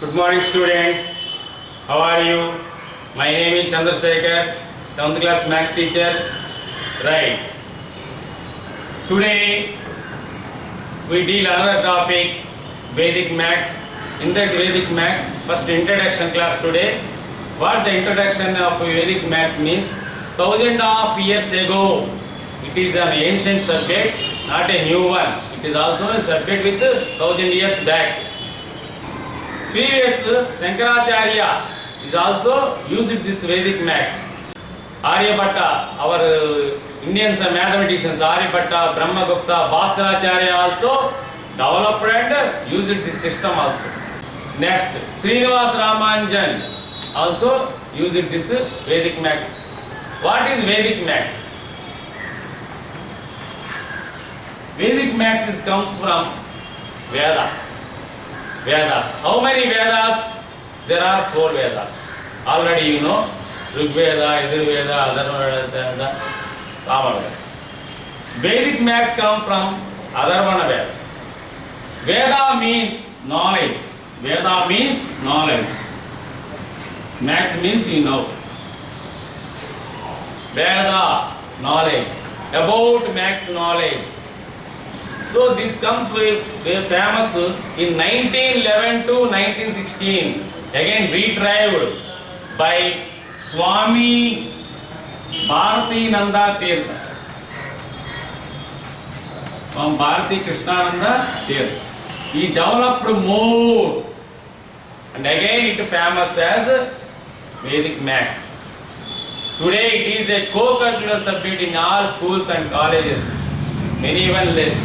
Good morning, students. How are you? My name is Chandrasekhar, 7th class maths teacher. Right. Today we deal another topic, Vedic maths. In that Vedic maths, first introduction class today. What the introduction of Vedic maths means? Thousands of years ago, it is an ancient subject, not a new one. It is also a subject with 1000 years back. Previous Shankaracharya is also used this Vedic maths. Aryabhatta, our Indian mathematicians, Aryabhatta, Brahmagupta, Bhaskaracharya also developed and used this system also. Next, Srinivas Ramanujan also used this Vedic maths. What is Vedic maths? Vedic maths comes from Veda. Vedas. How many Vedas? There are 4 Vedas. Already you know, Rig Veda, Yajur Veda, Atharvana, Sama Veda. Vedic maths come from Atharvana Veda. Veda means knowledge. Veda means knowledge. Maths means you know. Veda, knowledge. About maths knowledge. So this comes with famous in 1911 to 1916, again retrieved by Swami Bharati Nanda Tirtha, from Bharati Krishnananda Tirtha. He developed more, and again it famous as Vedic maths. Today it is a co-curricular subject in all schools and colleges, many even less.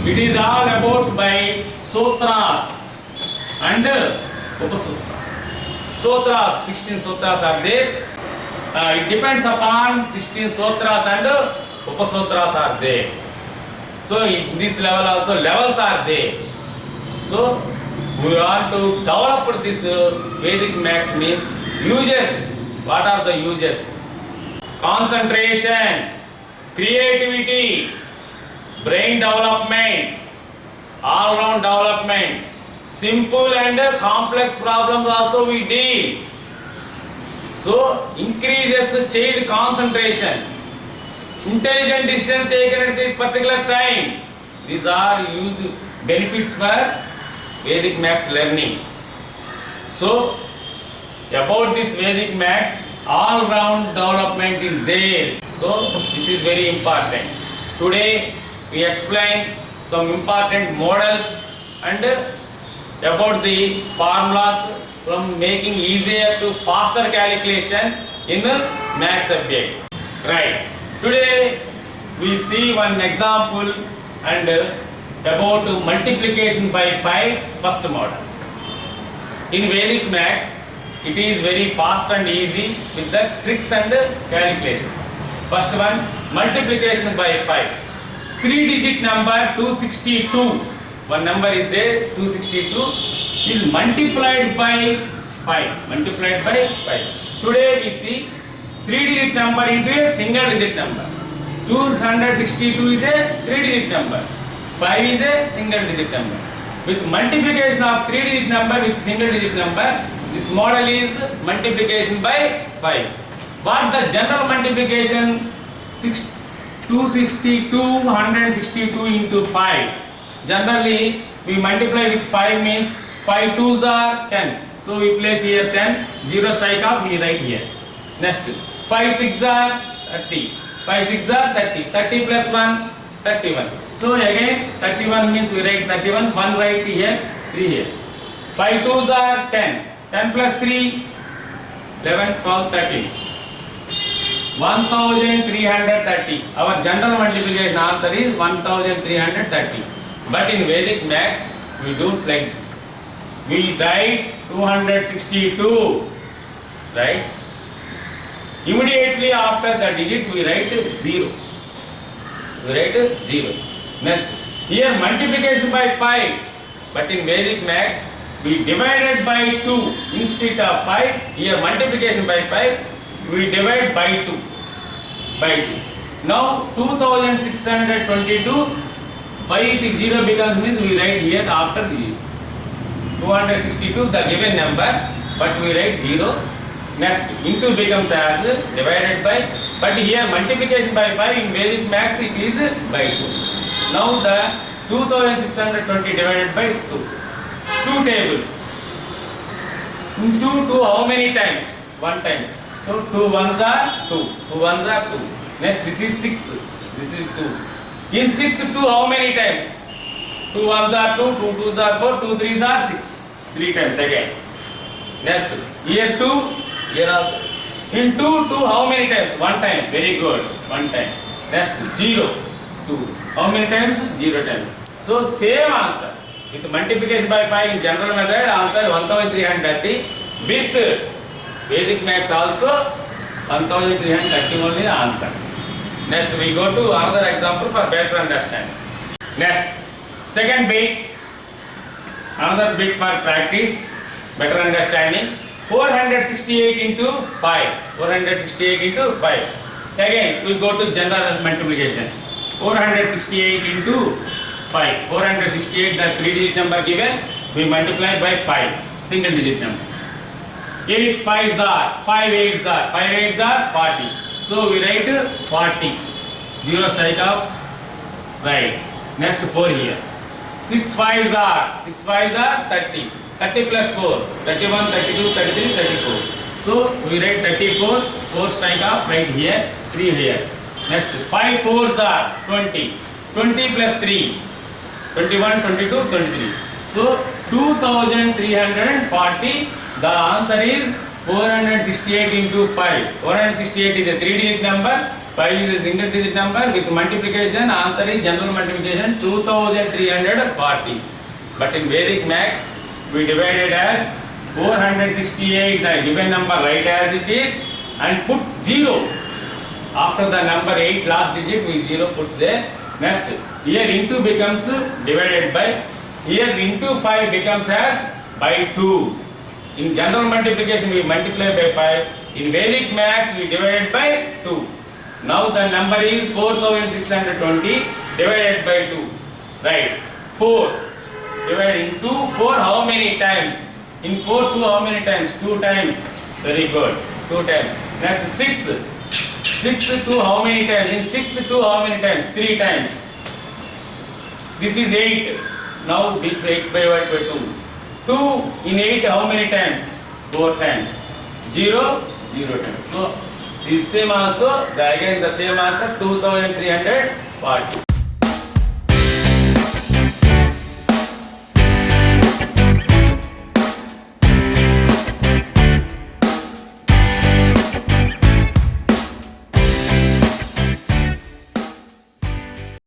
It is all about by sutras and upasutras. Sutras, 16 sutras are there. It depends upon 16 sutras and upasutras are there. So in this level also levels are there. So we want to develop this Vedic maths means uses. What are the uses? Concentration, creativity, brain development, all-round development, simple and complex problems also we deal. So increases child concentration, intelligent decision taken at a particular time. These are used benefits for Vedic maths learning. So about this Vedic maths, all-round development is there. So this is very important. Today we explain some important models and about the formulas from making easier to faster calculation in the maths subject. Right. Today we see one example and about multiplication by 5 first model. In Vedic maths, it is very fast and easy with the tricks and calculations. First one, multiplication by 5. 3-digit number 262. One number is there, 262 is multiplied by 5. Multiplied by 5. Today we see 3-digit number into a single digit number. 262 is a 3-digit number. 5 is a single digit number. With multiplication of 3-digit number with single digit number, this model is multiplication by 5. What the general multiplication? 262, 162 into 5. Generally, we multiply with 5 means 5 2s are 10. So we place here 10, 0 strike off, we write here. Next, 5 6 are 30. 5 6 are 30. 30 plus 1, 31. So again, 31 means we write 31, 1 write here, 3 here. 5 2s are 10. 10 plus 3, 11, 12, 13. 1330. Our general multiplication answer is 1330. But in Vedic maths, we don't like this. We write 262. Right? Immediately after the digit, we write 0. We write 0. Next, here multiplication by 5. But in Vedic maths, we divided by 2 instead of 5. Here multiplication by 5. We divide by 2. Now 2622, why it is 0 becomes means we write here after the 0. 262 the given number, but we write 0. Next, into becomes as divided by, but here multiplication by 5 in basic maths it is by 2. Now the 2620 divided by 2. 2 table. Into 2 how many times? 1 time. So 2 ones are 2. 2 ones are 2. Next, this is 6. This is 2. In 6, 2 how many times? 2 ones are 2, 2 twos are 4, 2 threes are 6. 3 times again. Next, here 2, here also. In 2, 2 how many times? 1 time. Very good. 1 time. Next, 0, 2. How many times? 0 times. So same answer. With multiplication by 5 in general method, answer 1330. With Vedic maths also 1330 only the answer. Next, we go to another example for better understanding. Next, second bit, another bit for practice, better understanding. 468 into 5. 468 into 5. Again, we go to general multiplication. 468 into 5. 468, the 3-digit number given, we multiply by 5. Single digit number. 8 5s are, 5 8s are, 5 8s are 40. So we write 40. 0 strike off. Right. Next 4 here. 6 5s are, 30. 30 plus 4, 31, 32, 33, 34. So we write 34, 4 strike off right here, 3 here. Next 5 4s are 20. 20 plus 3, 21, 22, 23. So 2340. The answer is 468 into 5. 468 is a 3-digit number. 5 is a single digit number. With multiplication, answer is general multiplication 2340. But in Vedic maths, we divided as 468, the given number write as it is, and put 0. After the number 8 last digit, we 0 put there. Next, here into becomes divided by, here into 5 becomes as by 2. In general multiplication, we multiply by 5. In Vedic maths, we divide by 2. Now the number is 4620 divided by 2. Right. 4 divided into 4 how many times? In 4 2 how many times? 2 times. Very good. 2 times. Next 6. 6 2 how many times? In 6 2 how many times? 3 times. This is 8. Now divide by 2. 2 in 8 how many times? 4 times. 0 0 times. So this same also, again the same answer 2340.